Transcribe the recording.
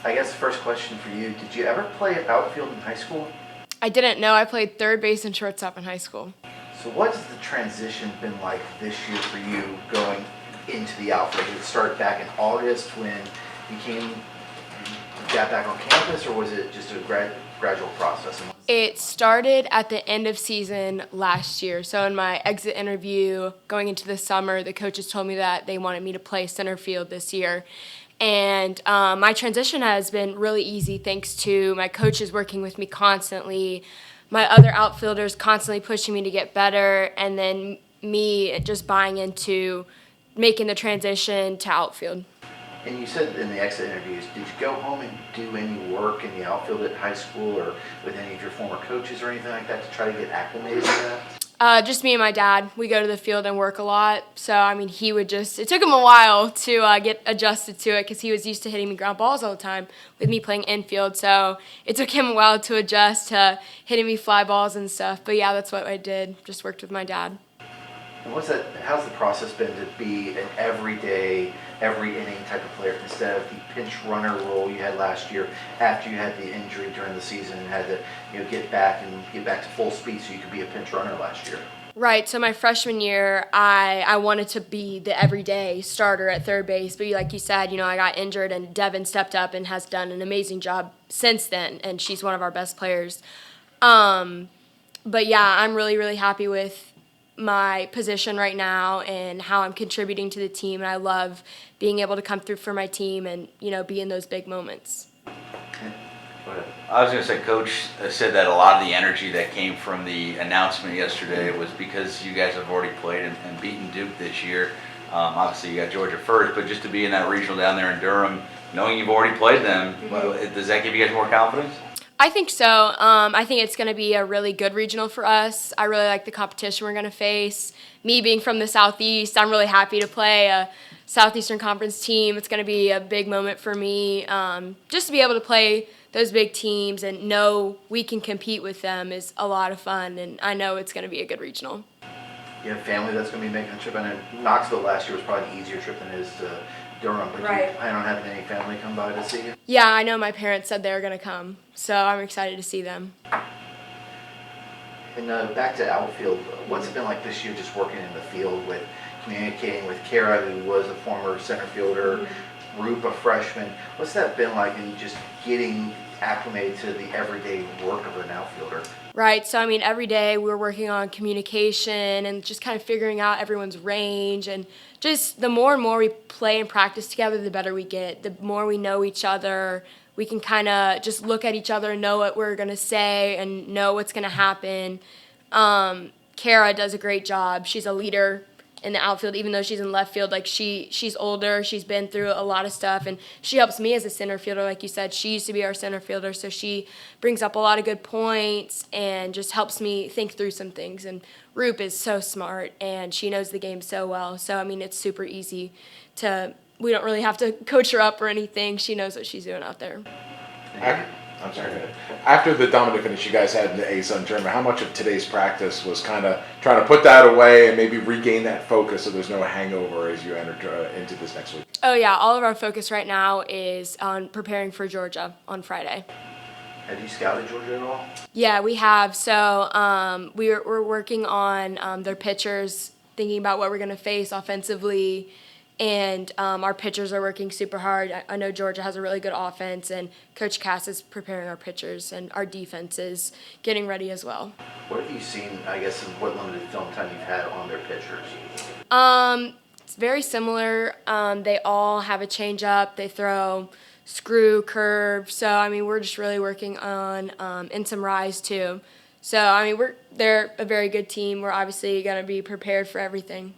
I guess the first question for you, did you ever play outfield in high school? I didn't know I played third base and shortstop in high school. So what's the transition been like this year for you going into the outfield? Did it start back in August when you got back on campus, or was it just a gradual process? It started at the end of season last year. So in my exit interview going into the summer, the coaches told me that they wanted me to play center field this year. And my transition has been really easy thanks to my coaches working with me constantly, my other outfielders constantly pushing me to get better, and then me just buying into making the transition to outfield. And you said in the exit interviews, did you go home and do any work in the outfield at high school or with any of your former coaches or anything like that to try to get acclimated to that? Just me and my dad. We go to the field and work a lot. So, it took him a while to get adjusted to it because he was used to hitting me ground balls all the time with me playing infield. So it took him a while to adjust to hitting me fly balls and stuff. But yeah, that's what I did. Just worked with my dad. And how's the process been to be an everyday, every inning type of player instead of the pinch runner role you had last year after you had the injury during the season and had to get back to full speed so you could be a pinch runner last year? Right, so my freshman year, I wanted to be the everyday starter at third base, but like you said, I got injured and Devin stepped up and has done an amazing job since then, and she's one of our best players. But yeah, I'm really, really happy with my position right now and how I'm contributing to the team, and I love being able to come through for my team and be in those big moments. I was going to say, Coach said that a lot of the energy that came from the announcement yesterday was because you guys have already played and beaten Duke this year. Obviously, you got Georgia first, but just to be in that regional down there in Durham, knowing you've already played them, does that give you guys more confidence? I think so. I think it's going to be a really good regional for us. I really like the competition we're going to face. Me being from the Southeast, I'm really happy to play a Southeastern Conference team. It's going to be a big moment for me. Just to be able to play those big teams and know we can compete with them is a lot of fun, and I know it's going to be a good regional. You have family that's going to be making the trip. I know Knoxville last year was probably an easier trip than it is to Durham, but Right. Do you plan on having any family come by to see you? Yeah, I know my parents said they were going to come, so I'm excited to see them. And back to outfield, what's it been like this year just working in the field with communicating with Kara, who was a former center fielder, Roop, a freshman? What's that been like in just getting acclimated to the everyday work of an outfielder? Right, so every day we're working on communication and just kind of figuring out everyone's range, and just the more and more we play and practice together, the better we get. The more we know each other, we can kind of just look at each other and know what we're going to say and know what's going to happen. Kara does a great job. She's a leader in the outfield, even though she's in left field. Like she's older, she's been through a lot of stuff, and she helps me as a center fielder. Like you said, she used to be our center fielder, so she brings up a lot of good points and just helps me think through some things. And Roop is so smart, and she knows the game so well. So it's super easy we don't really have to coach her up or anything. She knows what she's doing out there. I'm sorry. Go ahead. After the dominant finish you guys had in the ASUN tournament, how much of today's practice was kind of trying to put that away and maybe regain that focus so there's no hangover as you enter into this next week? Oh yeah, all of our focus right now is on preparing for Georgia on Friday. Have you scouted Georgia at all? Yeah, we have. So we're working on their pitchers, thinking about what we're going to face offensively. And our pitchers are working super hard. I know Georgia has a really good offense, and Coach Cass is preparing our pitchers, and our defense is getting ready as well. What have you seen, I guess, in what limited film time you've had on their pitchers? It's very similar. They all have a changeup. They throw screw, curve. So, we're just really working on and some rise, too. So, they're a very good team. We're obviously going to be prepared for everything.